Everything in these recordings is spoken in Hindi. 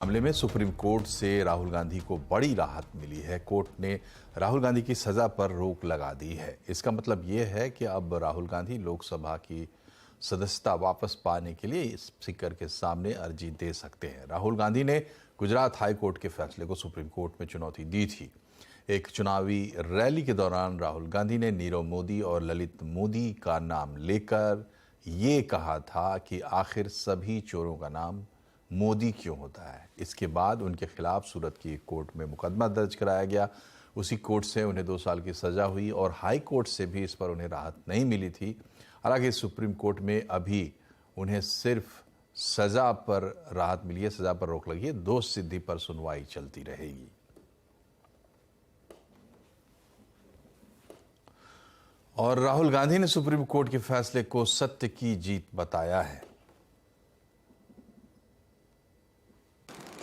मामले में सुप्रीम कोर्ट से राहुल गांधी को बड़ी राहत मिली है। कोर्ट ने राहुल गांधी की सजा पर रोक लगा दी है। इसका मतलब ये है कि अब राहुल गांधी लोकसभा की सदस्यता वापस पाने के लिए स्पीकर के सामने अर्जी दे सकते हैं। राहुल गांधी ने गुजरात हाई कोर्ट के फैसले को सुप्रीम कोर्ट में चुनौती दी थी। एक चुनावी रैली के दौरान राहुल गांधी ने नीरव मोदी और ललित मोदी का नाम लेकर ये कहा था कि आखिर सभी चोरों का नाम मोदी क्यों होता है। इसके बाद उनके खिलाफ सूरत की कोर्ट में मुकदमा दर्ज कराया गया। उसी कोर्ट से उन्हें 2 साल की सजा हुई और हाई कोर्ट से भी इस पर उन्हें राहत नहीं मिली थी। हालांकि सुप्रीम कोर्ट में अभी उन्हें सिर्फ सजा पर राहत मिली है, सजा पर रोक लगी है। दोष सिद्धि पर सुनवाई चलती रहेगी। और राहुल गांधी ने सुप्रीम कोर्ट के फैसले को सत्य की जीत बताया है।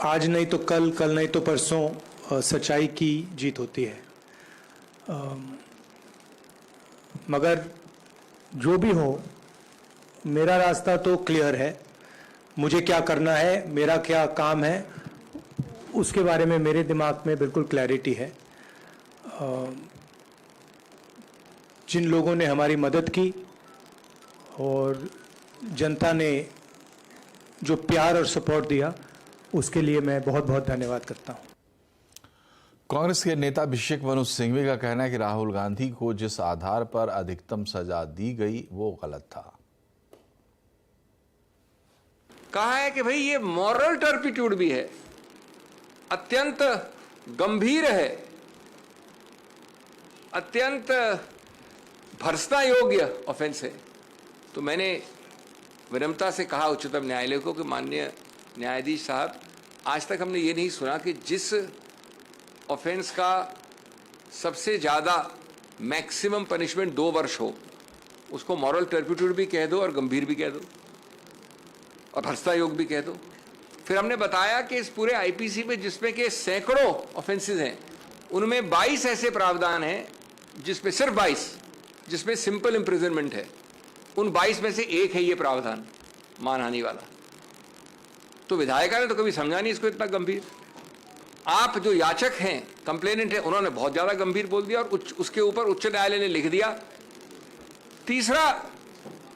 आज नहीं तो कल, कल नहीं तो परसों सच्चाई की जीत होती है। मगर जो भी हो, मेरा रास्ता तो क्लियर है। मुझे क्या करना है, मेरा क्या काम है, उसके बारे में मेरे दिमाग में बिल्कुल क्लैरिटी है। जिन लोगों ने हमारी मदद की और जनता ने जो प्यार और सपोर्ट दिया, उसके लिए मैं बहुत बहुत धन्यवाद करता हूं। कांग्रेस के नेता अभिषेक मनु सिंघवी का कहना है कि राहुल गांधी को जिस आधार पर अधिकतम सजा दी गई वो गलत था। कहा है कि भाई ये मॉरल टर्पिट्यूड भी है, अत्यंत गंभीर है, अत्यंत भर्त्सना योग्य ऑफेंस है। तो मैंने विनम्रता से कहा उच्चतम न्यायालय को कि माननीय न्यायाधीश साहब, आज तक हमने ये नहीं सुना कि जिस ऑफेंस का सबसे ज़्यादा मैक्सिमम पनिशमेंट 2 वर्ष हो, उसको मॉरल टर्पिट्यूड भी कह दो और गंभीर भी कह दो और भर्त्सना योग्य भी कह दो। फिर हमने बताया कि इस पूरे आईपीसी में जिसमें के सैकड़ों ऑफेंसेस हैं, उनमें 22 ऐसे प्रावधान हैं जिसमें सिर्फ 22 जिसमें सिंपल इम्प्रिजनमेंट है। उन 22 में से एक है ये प्रावधान मानहानि वाला। तो विधायिका ने तो कभी समझा नहीं इसको इतना गंभीर। आप जो याचक हैं, कंप्लेनेंट हैं, उन्होंने बहुत ज्यादा गंभीर बोल दिया और उसके ऊपर उच्च न्यायालय ने लिख दिया। तीसरा,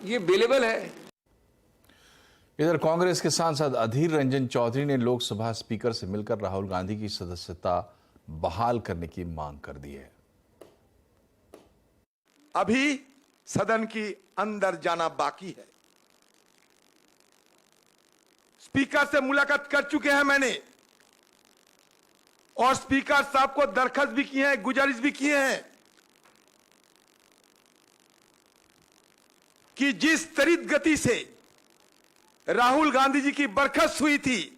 ये बेलेबल है। इधर कांग्रेस के सांसद अधीर रंजन चौधरी ने लोकसभा स्पीकर से मिलकर राहुल गांधी की सदस्यता बहाल करने की मांग कर दी है। अभी सदन की अंदर जाना बाकी है। स्पीकर से मुलाकात कर चुके हैं मैंने और स्पीकर साहब को दरखास्त भी की है, गुजारिश भी किए हैं कि जिस त्वरित गति से राहुल गांधी जी की बर्खास्त हुई थी,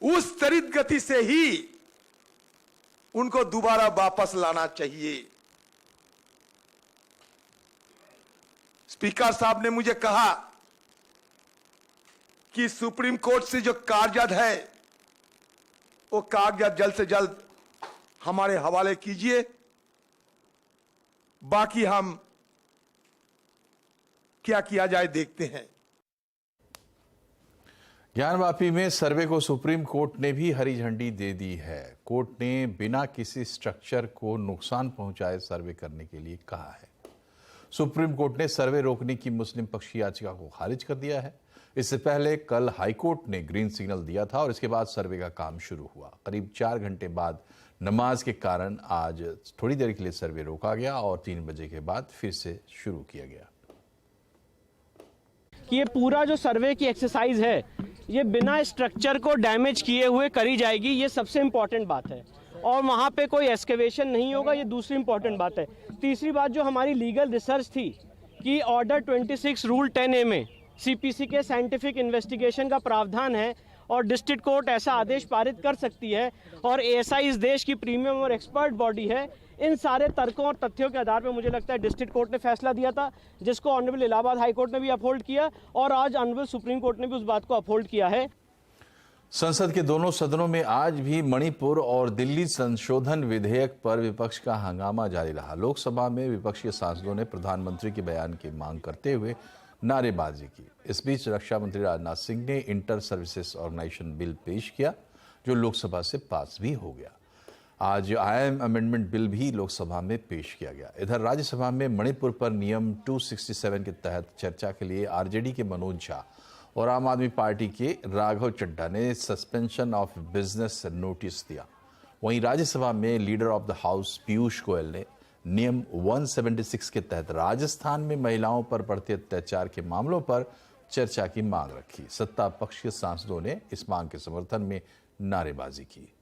उस त्वरित गति से ही उनको दोबारा वापस लाना चाहिए। स्पीकर साहब ने मुझे कहा कि सुप्रीम कोर्ट से जो कागजात है, वो कागजात जल्द से जल्द हमारे हवाले कीजिए, बाकी हम क्या किया जाए देखते हैं। ज्ञानवापी में सर्वे को सुप्रीम कोर्ट ने भी हरी झंडी दे दी है। कोर्ट ने बिना किसी स्ट्रक्चर को नुकसान पहुंचाए सर्वे करने के लिए कहा है। सुप्रीम कोर्ट ने सर्वे रोकने की मुस्लिम पक्ष की याचिका को खारिज कर दिया है। इससे पहले कल हाईकोर्ट ने ग्रीन सिग्नल दिया था और इसके बाद सर्वे का काम शुरू हुआ। करीब 4 घंटे बाद नमाज के कारण आज थोड़ी देर के लिए सर्वे रोका गया और 3 बजे के बाद फिर से शुरू किया गया। कि ये पूरा जो सर्वे की एक्सरसाइज है, ये बिना स्ट्रक्चर को डैमेज किए हुए करी जाएगी, ये सबसे इम्पॉर्टेंट बात है। और वहाँ पे कोई एक्सकेवेशन नहीं होगा, ये दूसरी इम्पॉर्टेंट बात है। तीसरी बात, जो हमारी लीगल रिसर्च थी कि ऑर्डर 26 रूल 10A में सीपीसी के साइंटिफिक इन्वेस्टिगेशन का प्रावधान है और डिस्ट्रिक्ट कोर्ट ऐसा आदेश पारित कर सकती है और एएसआई इस देश की प्रीमियम और एक्सपर्ट बॉडी है। इन सारे तर्कों और तथ्यों के आधार पर मुझे लगता है डिस्ट्रिक्ट कोर्ट ने फैसला दिया था, जिसको ऑनरेबल इलाहाबाद हाई कोर्ट ने भी अपहोल्ड किया और आज ऑनरेबल सुप्रीम कोर्ट ने भी उस बात को अपहोल्ड किया है। संसद के दोनों सदनों में आज भी मणिपुर और दिल्ली संशोधन विधेयक पर विपक्ष का हंगामा जारी रहा। लोकसभा में विपक्षी सांसदों ने प्रधानमंत्री के बयान की मांग करते हुए नारेबाजी की। इस बीच रक्षा मंत्री राजनाथ सिंह ने इंटर सर्विसेज ऑर्गेनाइजेशन बिल पेश किया, जो लोकसभा से पास भी हो गया। आज IIM अमेंडमेंट बिल भी लोकसभा में पेश किया गया। इधर राज्यसभा में मणिपुर पर नियम 267 के तहत चर्चा के लिए RJD के मनोज झा और आम आदमी पार्टी के राघव चड्ढा ने सस्पेंशन ऑफ बिजनेस नोटिस दिया। वहीं राज्यसभा में leader of the house Piyush Goyal ने नियम 176 के तहत राजस्थान में महिलाओं पर बढ़ते अत्याचार के मामलों पर चर्चा की मांग रखी। सत्ता पक्ष के सांसदों ने इस मांग के समर्थन में नारेबाजी की।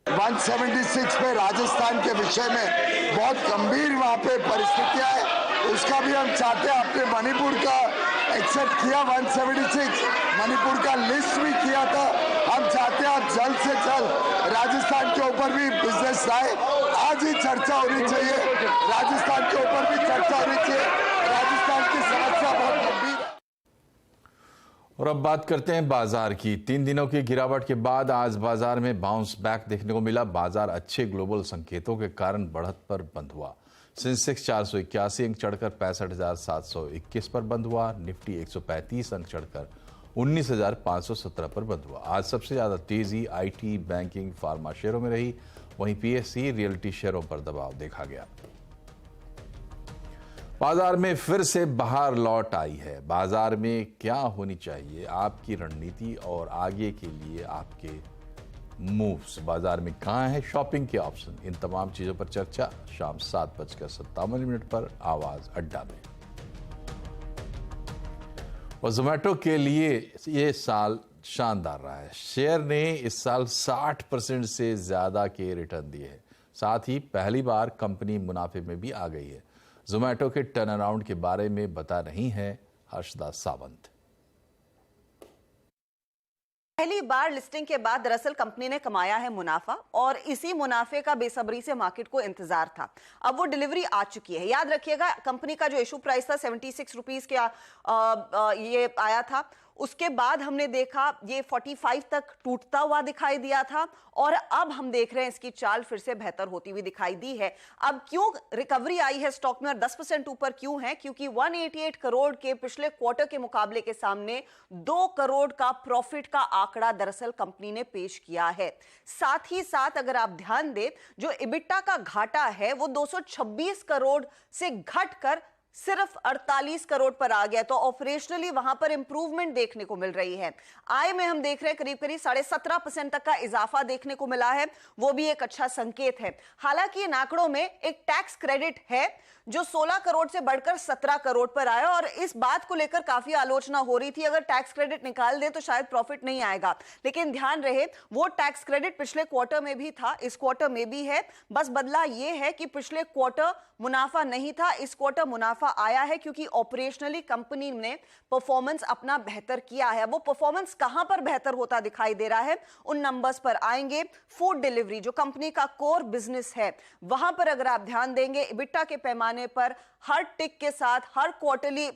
176 पे राजस्थान के विषय में बहुत गंभीर वहां पे परिस्थितियां है, उसका भी हम चाहते हैं। आपने मणिपुर का एक्सेप्ट किया, 176 मणिपुर का लिस्ट भी किया था। हम चाहते हैं आप जल्द से जल्द राजस्थान के ऊपर भी बिजनेस आए। आज ही चर्चा होनी चाहिए, राजस्थान के ऊपर भी चर्चा होनी चाहिए। राजस्थान की समस्या बहुत गंभीर है। और अब बात करते हैं बाजार की। 3 दिनों की गिरावट के बाद आज बाजार में बाउंस बैक देखने को मिला। बाजार अच्छे ग्लोबल संकेतों के कारण बढ़त पर बंद हुआ। सेंसेक्स 481 अंक चढ़कर 65,721 पर बंद हुआ। निफ्टी 135 अंक चढ़कर 19,517 पर बंद हुआ। आज सबसे ज्यादा तेजी IT, बैंकिंग, फार्मा शेयरों में रही। वहीं PSE रियल्टी शेयरों पर दबाव देखा गया। बाजार में फिर से बाहर लौट आई है। बाजार में क्या होनी चाहिए आपकी रणनीति और आगे के लिए आपके मूव्स, बाजार में कहां है शॉपिंग के ऑप्शन, इन तमाम चीजों पर चर्चा शाम 7:57 पर आवाज अड्डा में। और जोमैटो के लिए ये साल शानदार रहा है। शेयर ने इस साल 60% से ज्यादा के रिटर्न दिए हैं। साथ ही पहली बार कंपनी मुनाफे में भी आ गई है। जोमैटो के टर्न अराउंड के बारे में बता रही हैं हर्षदा सावंत। पहली बार लिस्टिंग के बाद दरअसल कंपनी ने कमाया है मुनाफा और इसी मुनाफे का बेसब्री से मार्केट को इंतजार था। अब वो डिलीवरी आ चुकी है। याद रखिएगा कंपनी का जो इशू प्राइस था 76 रुपीज के ये आया था। उसके बाद हमने देखा ये 45 तक टूटता हुआ दिखाई दिया था और अब हम देख रहे हैं इसकी चाल फिर से बेहतर होती हुई दिखाई दी है। अब क्यों रिकवरी आई है स्टॉक में और 10% ऊपर क्यों है? क्योंकि 188 करोड़ के पिछले क्वार्टर के मुकाबले के सामने 2 करोड़ का प्रॉफिट का आंकड़ा दरअसल कंपनी ने पेश किया है। साथ ही साथ अगर आप ध्यान दें जो इबिटा का घाटा है वो 226 करोड़ से घटकर सिर्फ 48 करोड़ पर आ गया। तो ऑपरेशनली वहां पर इंप्रूवमेंट देखने को मिल रही है। आय में हम देख रहे हैं करीब करीब 17.5% तक का इजाफा देखने को मिला है, वो भी एक अच्छा संकेत है। हालांकि इन आंकड़ों में एक टैक्स क्रेडिट है जो 16 करोड़ से बढ़कर 17 करोड़ पर आया और इस बात को लेकर काफी आलोचना हो रही थी अगर टैक्स क्रेडिट निकाल दे तो शायद प्रॉफिट नहीं आएगा। लेकिन ध्यान रहे वो टैक्स क्रेडिट पिछले क्वार्टर में भी था, इस क्वार्टर में भी है। बस बदला यह है कि पिछले क्वार्टर मुनाफा नहीं था, इस क्वार्टर मुनाफा आया है क्योंकि ऑपरेशनली कंपनी ने परफॉर्मेंस अपना बेहतर किया है। वो परफॉर्मेंस कहां पर बेहतर होता दिखाई दे रहा है उन नंबर्स पर आएंगे। फूड डिलीवरी जो कंपनी का कोर बिजनेस है वहां पर अगर आप ध्यान देंगे इबिटा के पैमाने पर हर टिक के साथ हर क्वार्टरली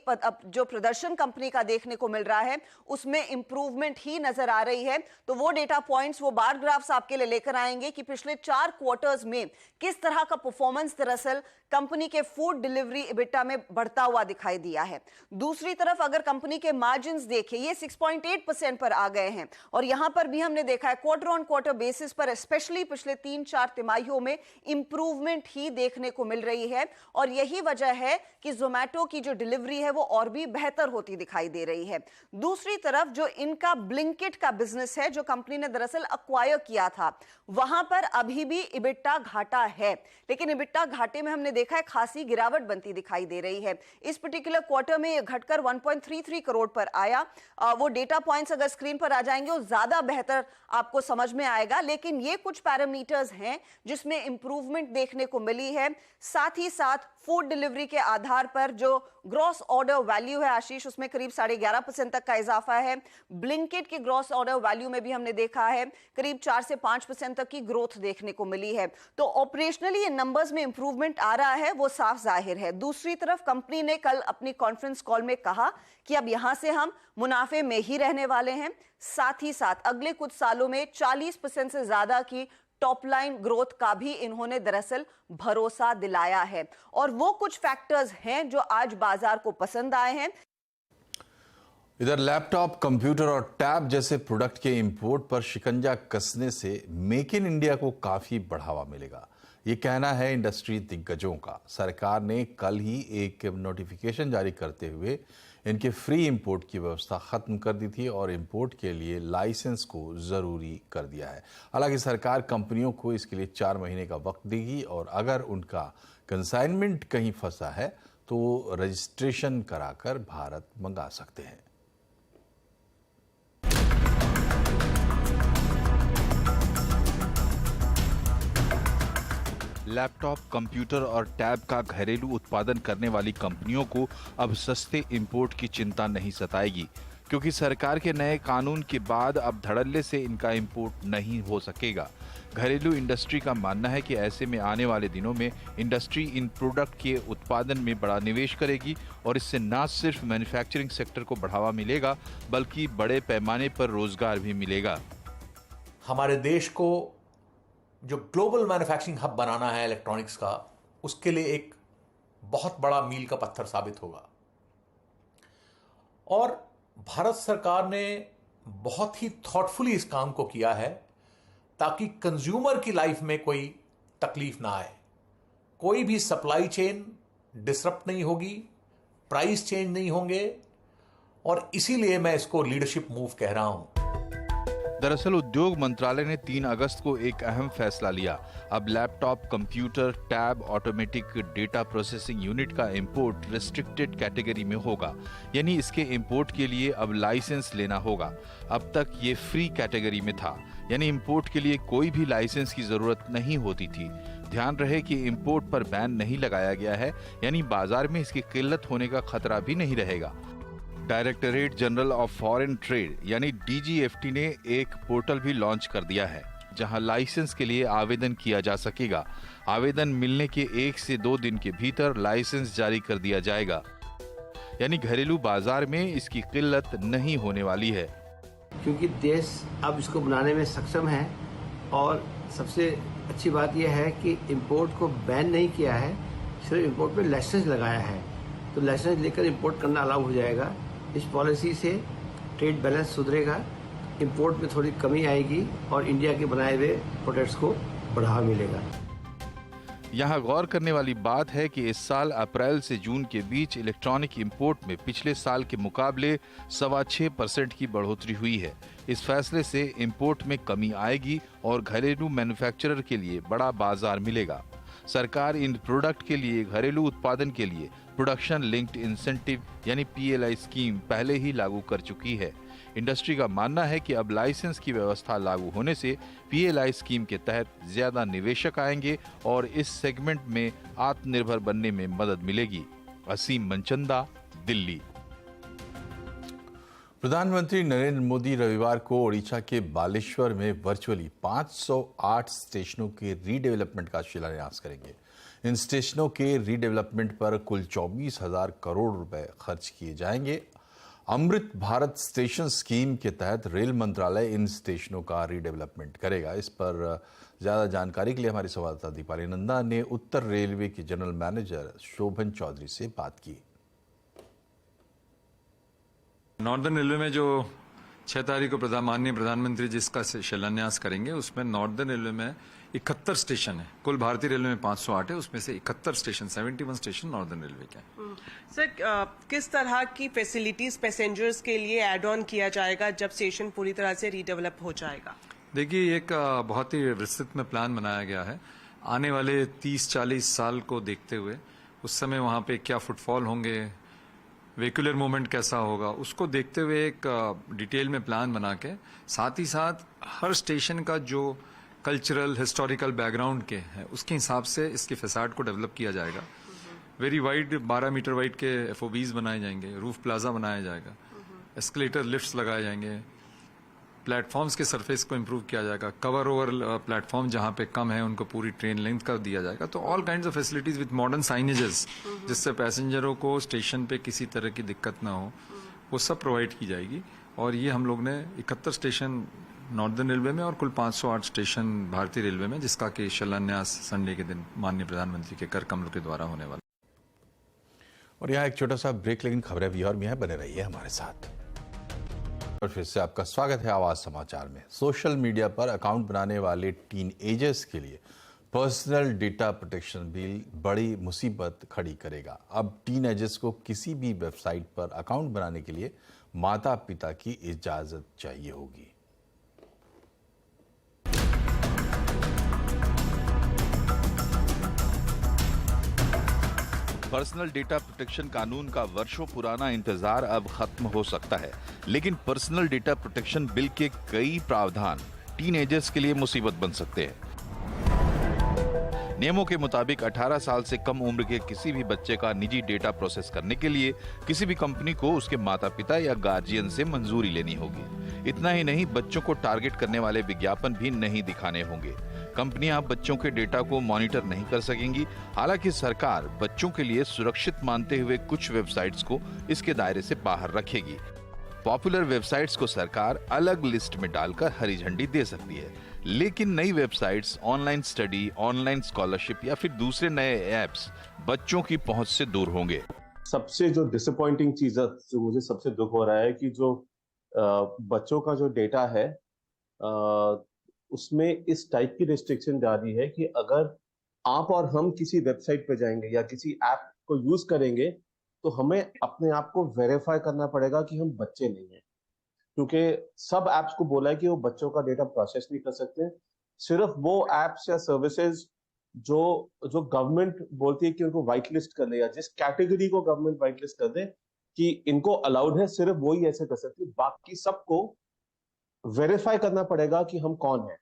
जो प्रदर्शन कंपनी का देखने को मिल रहा है उसमें इंप्रूवमेंट ही नजर आ रही है। तो वो डेटा पॉइंट्स वो बार ग्राफ्स आपके लिए लेकर आएंगे कि पिछले 4 क्वार्टर्स में किस तरह का परफॉर्मेंस दरअसल कंपनी के फूड डिलीवरी इबिटा में बढ़ता हुआ दिखाई दिया है। दूसरी तरफ अगर कंपनी के मार्जिन्स देखें ये 6.8% पर आ गए हैं और यहां पर भी हमने देखा है क्वार्टर ऑन क्वार्टर बेसिस पर स्पेशली पिछले 3-4 तिमाहियों में इंप्रूवमेंट ही देखने को मिल रही है और यही वजह है कि जोमैटो की जो डिलीवरी है वो और भी बेहतर होती दिखाई दे रही है। दूसरी तरफ जो इनका ब्लिंकिट का बिजनेस है जो कंपनी ने दरअसल अक्वायर किया था वहां पर अभी भी इबिटा घाटा है, लेकिन इबिटा घाटे में हमने देखा है खासी गिरावट बनती दिखाई दे रही है। इस पर्टिकुलर क्वार्टर में यह घटकर 1.33 करोड़ पर आया। वो डेटा पॉइंट्स अगर स्क्रीन पर आ जाएंगे वो ज्यादा बेहतर आपको समझ में आएगा, लेकिन ये कुछ पैरामीटर्स हैं जिसमें इंप्रूवमेंट देखने को मिली है। साथ ही साथ फूड डिलीवरी के आधार पर जो ग्रॉस ऑर्डर वैल्यू है आशीष उसमें करीब 11.5% तक का इजाफा है। ब्लिंकिट के ग्रॉस ऑर्डर वैल्यू में भी हमने देखा है करीब 4 से 5% तक की ग्रोथ देखने को मिली है। तो ऑपरेशनली ये नंबर्स में इंप्रूवमेंट आ रहा है वो साफ जाहिर है। दूसरी तरफ कंपनी ने कल अपनी कॉन्फ्रेंस कॉल में कहा कि अब यहां से हम मुनाफे में ही रहने वाले हैं। साथ ही साथ अगले कुछ सालों में 40% से ज्यादा की टॉप लाइन ग्रोथ का भी इन्होंने दरअसल भरोसा दिलाया है और वो कुछ फैक्टर्स हैं जो आज बाजार को पसंद आए हैं। इधर लैपटॉप, कंप्यूटर और टैब जैसे प्रोडक्ट के इंपोर्ट पर शिकंजा कसने से मेक इन इंडिया को काफी बढ़ावा मिलेगा, ये कहना है इंडस्ट्री दिग्गजों का। सरकार ने कल ही एक नोटिफिकेशन जारी करते हुए इनके फ्री इंपोर्ट की व्यवस्था खत्म कर दी थी और इंपोर्ट के लिए लाइसेंस को जरूरी कर दिया है। हालांकि सरकार कंपनियों को इसके लिए 4 महीने का वक्त देगी और अगर उनका कंसाइनमेंट कहीं फंसा है तो रजिस्ट्रेशन कराकर भारत मंगा सकते हैं। लैपटॉप, कंप्यूटर और टैब का घरेलू उत्पादन करने वाली कंपनियों को अब सस्ते इंपोर्ट की चिंता नहीं सताएगी, क्योंकि सरकार के नए कानून के बाद अब धड़ल्ले से इनका इंपोर्ट नहीं हो सकेगा। घरेलू इंडस्ट्री का मानना है कि ऐसे में आने वाले दिनों में इंडस्ट्री इन प्रोडक्ट के उत्पादन में बड़ा निवेश करेगी और इससे न सिर्फ मैन्युफैक्चरिंग सेक्टर को बढ़ावा मिलेगा बल्कि बड़े पैमाने पर रोजगार भी मिलेगा। हमारे देश को जो ग्लोबल मैन्युफैक्चरिंग हब बनाना है इलेक्ट्रॉनिक्स का, उसके लिए एक बहुत बड़ा मील का पत्थर साबित होगा। और भारत सरकार ने बहुत ही थॉटफुली इस काम को किया है ताकि कंज्यूमर की लाइफ में कोई तकलीफ ना आए, कोई भी सप्लाई चेन डिसरप्ट नहीं होगी, प्राइस चेंज नहीं होंगे, और इसीलिए मैं इसको लीडरशिप मूव कह रहा हूं। दरअसल उद्योग मंत्रालय ने 3 अगस्त को एक अहम फैसला लिया। अब laptop, computer, tab, automatic data processing unit का इंपोर्ट रिस्ट्रिक्टेड कैटेगरी में होगा, यानी इसके इंपोर्ट के लिए अब लाइसेंस लेना होगा। अब तक ये फ्री कैटेगरी में था, यानी इंपोर्ट के लिए कोई भी लाइसेंस की जरूरत नहीं होती थी। ध्यान रहे कि इंपोर्ट पर बैन नहीं लगाया गया है, यानी बाजार में इसकी किल्लत होने का खतरा भी नहीं रहेगा। Directorate general of foreign trade यानी DGFT ने एक पोर्टल भी लॉन्च कर दिया है, जहां लाइसेंस के लिए आवेदन किया जा सकेगा। आवेदन मिलने के 1 से 2 दिन के भीतर लाइसेंस जारी कर दिया जाएगा, यानी घरेलू बाजार में इसकी किल्लत नहीं होने वाली है। क्योंकि देश अब इसको बनाने में सक्षम है और सबसे अच्छी बात यह है कि इंपोर्ट को बैन नहीं किया है, सिर्फ इंपोर्ट पे लाइसेंस लगाया है। तो लाइसेंस लेकर इंपोर्ट करना अलाउ हो जाएगा। इस पॉलिसी से ट्रेड बैलेंस सुधरेगा, इंपोर्ट में थोड़ी कमी आएगी और इंडिया के बनाए हुए प्रोडक्ट्स को बढ़ावा मिलेगा। यहाँ गौर करने वाली बात है कि इस साल अप्रैल से जून के बीच इलेक्ट्रॉनिक इंपोर्ट में पिछले साल के मुकाबले 6.25% की बढ़ोतरी हुई है। इस फैसले से इंपोर्ट में कमी आएगी और घरेलू मैन्युफैक्चरर के लिए बड़ा बाजार मिलेगा। सरकार इन प्रोडक्ट के लिए घरेलू उत्पादन के लिए प्रोडक्शन लिंक्ड इंसेंटिव यानी PLI स्कीम पहले ही लागू कर चुकी है। इंडस्ट्री का मानना है कि अब लाइसेंस की व्यवस्था लागू होने से PLI स्कीम के तहत ज्यादा निवेशक आएंगे और इस सेगमेंट में आत्मनिर्भर बनने में मदद मिलेगी। असीम मनचंदा, दिल्ली। प्रधानमंत्री नरेंद्र मोदी रविवार को ओडिशा के बालेश्वर में वर्चुअली 508 स्टेशनों के रीडेवलपमेंट का शिलान्यास करेंगे। इन स्टेशनों के रीडेवलपमेंट पर कुल 24,000 करोड़ रुपए खर्च किए जाएंगे। अमृत भारत स्टेशन स्कीम के तहत रेल मंत्रालय इन स्टेशनों का रीडेवलपमेंट करेगा। इस पर ज्यादा जानकारी के लिए हमारी संवाददाता दीपाली नंदा ने उत्तर रेलवे के जनरल मैनेजर शोभन चौधरी से बात की। नॉर्दर्न रेलवे में जो 6 तारीख को माननीय प्रधानमंत्री जिसका शिलान्यास करेंगे, उसमें नॉर्दर्न रेलवे में 71 स्टेशन है। कुल भारतीय रेलवे में 508 है, उसमें से 71 स्टेशन 71 स्टेशन नॉर्दर्न रेलवे के हैं। सर, किस तरह की फैसिलिटीज पैसेंजर्स के लिए ऐड ऑन किया जाएगा जब स्टेशन पूरी तरह से रीडेवलप हो जाएगा? देखिए, एक बहुत ही विस्तृत में प्लान बनाया गया है। आने वाले 30-40 साल को देखते हुए उस समय वहाँ पे क्या फुटफॉल होंगे, वेहिकुलर मूवमेंट कैसा होगा, उसको देखते हुए एक डिटेल में प्लान बना के, साथ ही साथ हर स्टेशन का जो कल्चरल हिस्टोरिकल बैकग्राउंड के है उसके हिसाब से इसकी फैसाड को डेवलप किया जाएगा। वेरी वाइड 12 मीटर वाइड के FOBs बनाए जाएंगे, रूफ प्लाजा बनाया जाएगा, एस्केलेटर लिफ्ट्स लगाए जाएंगे, प्लेटफॉर्म्स के सरफेस को इम्प्रूव किया जाएगा, कवर ओवर प्लेटफॉर्म जहां पे कम है उनको पूरी ट्रेन लेंथ कर दिया जाएगा। तो all kinds of facilities with modern signages, जिससे पैसेंजरों को स्टेशन पे किसी तरह की दिक्कत ना हो, वो सब प्रोवाइड की जाएगी। और ये हम लोग ने 71 स्टेशन नॉर्दर्न रेलवे में और कुल 508 स्टेशन भारतीय रेलवे में, जिसका कि शिलान्यास संडे के दिन माननीय प्रधानमंत्री के कर कमल के द्वारा होने वाला। और यहाँ एक छोटा सा ब्रेक, लेकिन खबरें भी और भी हैं, बने रहिए हमारे साथ। और फिर से आपका स्वागत है आवाज समाचार में। सोशल मीडिया पर अकाउंट बनाने वाले टीन एजर्स के लिए पर्सनल डेटा प्रोटेक्शन बिल बड़ी मुसीबत खड़ी करेगा। अब टीन एजर्स को किसी भी वेबसाइट पर अकाउंट बनाने के लिए माता पिता की इजाजत चाहिए होगी। पर्सनल डेटा प्रोटेक्शन कानून का वर्षों पुराना इंतजार अब खत्म हो सकता है, लेकिन पर्सनल डेटा प्रोटेक्शन बिल के कई प्रावधान टीनएजर्स के लिए मुसीबत बन सकते हैं। नियमों के मुताबिक 18 साल से कम उम्र के किसी भी बच्चे का निजी डेटा प्रोसेस करने के लिए किसी भी कंपनी को उसके माता पिता या गार्जियन से मंजूरी लेनी होगी। इतना ही नहीं, बच्चों को टारगेट करने वाले विज्ञापन भी नहीं दिखाने होंगे। कंपनियां बच्चों के डेटा को मॉनिटर नहीं कर सकेंगी। हालांकि सरकार बच्चों के लिए सुरक्षित मानते हुए कुछ वेबसाइट्स को इसके दायरे से बाहर रखेगी। पॉपुलर वेबसाइट्स को सरकार अलग लिस्ट में डालकर हरी झंडी दे सकती है, लेकिन नई websites, online study, online scholarship या फिर दूसरे नए ऐप्स बच्चों की पहुंच से दूर होंगे। सबसे जो डिसअपॉइंटिंग चीज है, जो मुझे सबसे दुख हो रहा है कि जो बच्चों का जो डेटा है उसमें इस टाइप की रिस्ट्रिक्शन डाली है कि अगर आप और हम किसी वेबसाइट पे जाएंगे या किसी ऐप को यूज करेंगे तो हमें अपने आप को वेरीफाई करना पड़ेगा कि हम बच्चे नहीं हैं, क्योंकि सब ऐप्स को बोला है कि वो बच्चों का डेटा प्रोसेस नहीं कर सकते। सिर्फ वो ऐप्स या सर्विसेज जो गवर्नमेंट बोलती है कि उनको व्हाइट लिस्ट कर ले या जिस कैटेगरी को गवर्नमेंट व्हाइट लिस्ट कर दे कि इनको अलाउड है, सिर्फ वो ही ऐसे कर सकते हैं। बाकी सबको वेरीफाई करना पड़ेगा कि हम कौन हैं।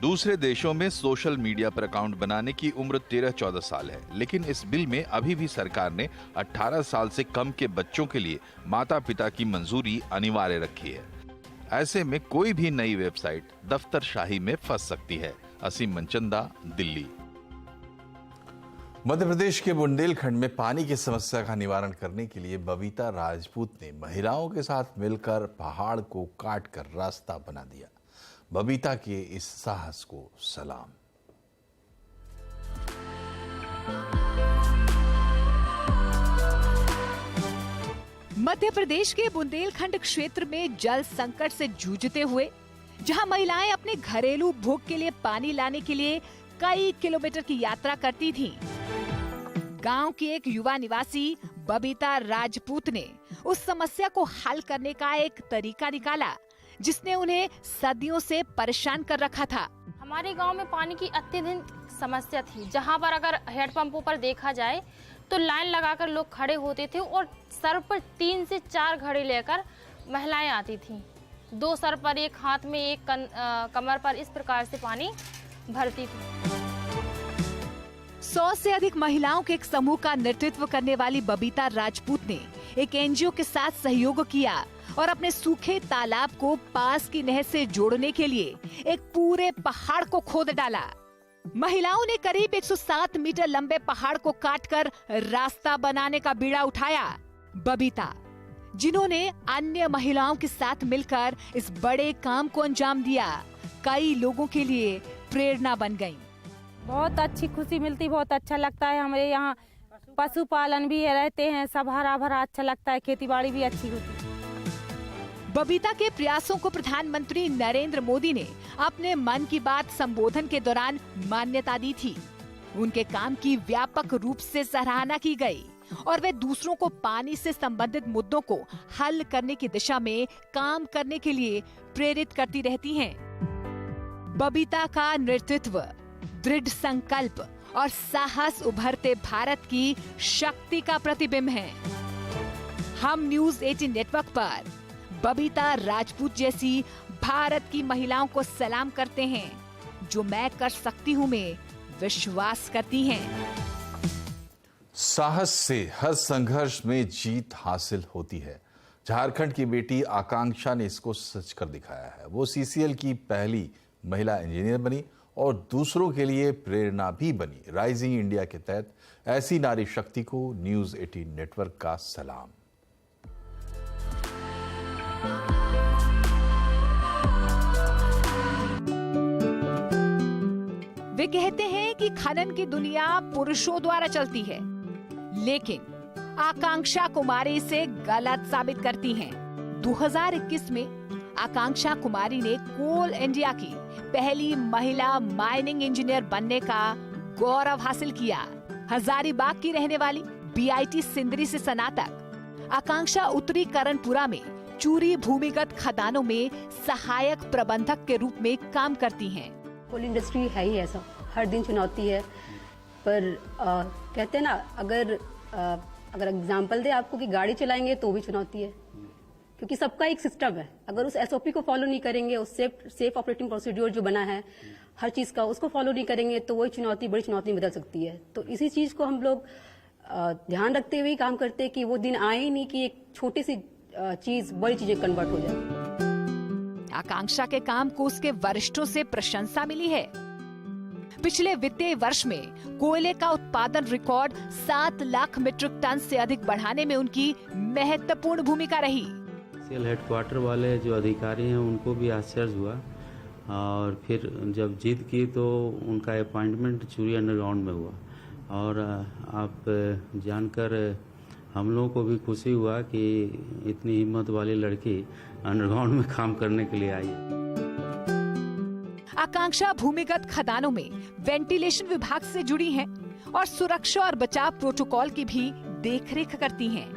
दूसरे देशों में सोशल मीडिया पर अकाउंट बनाने की उम्र 13-14 साल है, लेकिन इस बिल में अभी भी सरकार ने 18 साल से कम के बच्चों के लिए माता पिता की मंजूरी अनिवार्य रखी है। ऐसे में कोई भी नई वेबसाइट दफ्तरशाही में फंस सकती है। असीम मनचंदा, दिल्ली। मध्य प्रदेश के बुंदेलखंड में पानी की समस्या का निवारण करने के लिए बबीता राजपूत ने महिलाओं के साथ मिलकर पहाड़ को काटकर रास्ता बना दिया। बबीता के इस साहस को सलाम। मध्य प्रदेश के बुंदेलखंड क्षेत्र में जल संकट से जूझते हुए जहां महिलाएं अपने घरेलू उपभोग के लिए पानी लाने के लिए कई किलोमीटर की यात्रा करती थीं, गांव की एक युवा निवासी बबीता राजपूत ने उस समस्या को हल करने का एक तरीका निकाला जिसने उन्हें सदियों से परेशान कर रखा था। हमारे गांव में पानी की अत्यधिक समस्या थी, जहां पर अगर हेडपंपों पर देखा जाए तो लाइन लगाकर लोग खड़े होते थे और सर पर 3 से 4 घड़े लेकर महिलाएं आती थीं। 2 सर पर, एक हाथ में, एक कमर पर, इस प्रकार से पानी भरती थी। 100 से अधिक महिलाओं के एक समूह का नेतृत्व करने वाली बबीता राजपूत ने एक एनजीओ के साथ सहयोग किया और अपने सूखे तालाब को पास की नहर से जोड़ने के लिए एक पूरे पहाड़ को खोद डाला। महिलाओं ने करीब 107 मीटर लंबे पहाड़ को काटकर रास्ता बनाने का बीड़ा उठाया। बबीता, जिन्होंने अन्य महिलाओं के साथ मिलकर इस बड़े काम को अंजाम दिया, कई लोगों के लिए प्रेरणा बन गईं। बहुत अच्छी खुशी मिलती, बहुत अच्छा लगता है। हमारे यहाँ पशुपालन भी रहते हैं, सब हरा भरा अच्छा लगता है, खेती बाड़ी भी अच्छी होती है। बबीता के प्रयासों को प्रधानमंत्री नरेंद्र मोदी ने अपने मन की बात संबोधन के दौरान मान्यता दी थी। उनके काम की व्यापक रूप से सराहना की गई और वे दूसरों को पानी से संबंधित मुद्दों को हल करने की दिशा में काम करने के लिए प्रेरित करती रहती हैं। बबीता का नेतृत्व, दृढ़ संकल्प और साहस उभरते भारत की शक्ति का प्रतिबिंब है। हम न्यूज़ 18 नेटवर्क पर बबीता राजपूत जैसी भारत की महिलाओं को सलाम करते हैं, जो मैं कर सकती हूँ में विश्वास करती हैं। साहस से हर संघर्ष में जीत हासिल होती है। झारखंड की बेटी आकांक्षा ने इसको सच कर दिखाया है। वो सीसीएल की पहली महिला इंजीनियर बनी और दूसरों के लिए प्रेरणा भी बनी। राइजिंग इंडिया के तहत ऐसी नारी शक्ति को न्यूज़ 18 नेटवर्क का सलाम। वे कहते हैं कि खनन की दुनिया पुरुषों द्वारा चलती है, लेकिन आकांक्षा कुमारी इसे गलत साबित करती हैं। 2021 में आकांक्षा कुमारी ने कोल इंडिया की पहली महिला माइनिंग इंजीनियर बनने का गौरव हासिल किया। हजारीबाग की रहने वाली बीआईटी सिंदरी से स्नातक आकांक्षा उत्तरी करणपुरा में चूरी भूमिगत खदानों में सहायक प्रबंधक के रूप में काम करती हैं। कोल इंडस्ट्री है ही ऐसा, हर दिन चुनौती है, पर कहते हैं ना, अगर एग्जाम्पल दे आपको कि गाड़ी चलाएंगे तो भी चुनौती है, क्योंकि सबका एक सिस्टम है। अगर उस एसओपी को फॉलो नहीं करेंगे, उस सेफ ऑपरेटिंग प्रोसीड्योर जो बना है हर चीज का, उसको फॉलो नहीं करेंगे तो वही चुनौती बड़ी चुनौती में बदल सकती है। तो इसी चीज को हम लोग ध्यान रखते हुए काम करते हैं कि वो दिन आए ही नहीं कि एक छोटी सी चीज बड़ी चीजें कन्वर्ट हो जाए। आकांक्षा के काम को उसके वरिष्ठों से प्रशंसा मिली है। पिछले वित्तीय वर्ष में कोयले का उत्पादन रिकॉर्ड 7 लाख मीट्रिक टन से अधिक बढ़ाने में उनकी महत्वपूर्ण भूमिका रही। सेल हेडक्वार्टर वाले जो अधिकारी हैं उनको भी आश्चर्य हुआ, और फिर जब जिद की तो उनका अपॉइंटमेंट चूरी अंडरग्राउंड में हुआ। और आप जानकर हम लोगों को भी खुशी हुआ कि इतनी हिम्मत वाली लड़की अंडरग्राउंड में काम करने के लिए आई। आकांक्षा भूमिगत खदानों में वेंटिलेशन विभाग से जुड़ी हैं और सुरक्षा और बचाव प्रोटोकॉल की भी देखरेख करती हैं।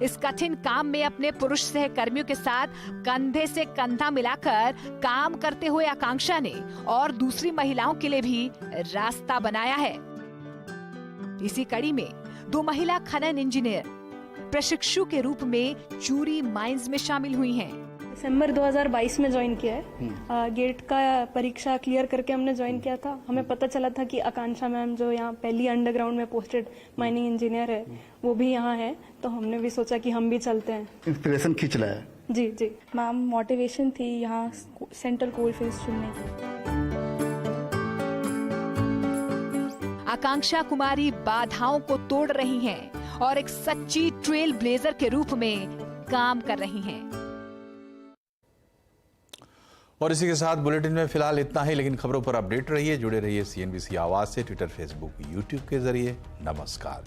इस कठिन काम में अपने पुरुष सहकर्मियों के साथ कंधे से कंधा मिलाकर काम करते हुए आकांक्षा ने और दूसरी महिलाओं के लिए भी रास्ता बनाया है। इसी कड़ी में 2 महिला खनन इंजीनियर प्रशिक्षु के रूप में चूरी माइंस में शामिल हुई हैं। दिसंबर 2022 में ज्वाइन किया है। गेट का परीक्षा क्लियर करके हमने ज्वाइन किया था। हमें पता चला था कि आकांक्षा मैम जो यहाँ पहली अंडरग्राउंड में पोस्टेड माइनिंग इंजीनियर है वो भी यहाँ है, तो हमने भी सोचा कि हम भी चलते हैं। इंस्पिरेशन खींच रहा है। जी जी मैम, मोटिवेशन थी यहाँ सेंट्रल कोलफील्ड्स चुनने की। आकांक्षा कुमारी बाधाओं को तोड़ रही हैं और एक सच्ची ट्रेल ब्लेजर के रूप में काम कर रही हैं। और इसी के साथ बुलेटिन में फिलहाल इतना ही, लेकिन खबरों पर अपडेट रहिए, जुड़े रहिए CNBC आवाज से, ट्विटर, फेसबुक, यूट्यूब के जरिए। नमस्कार।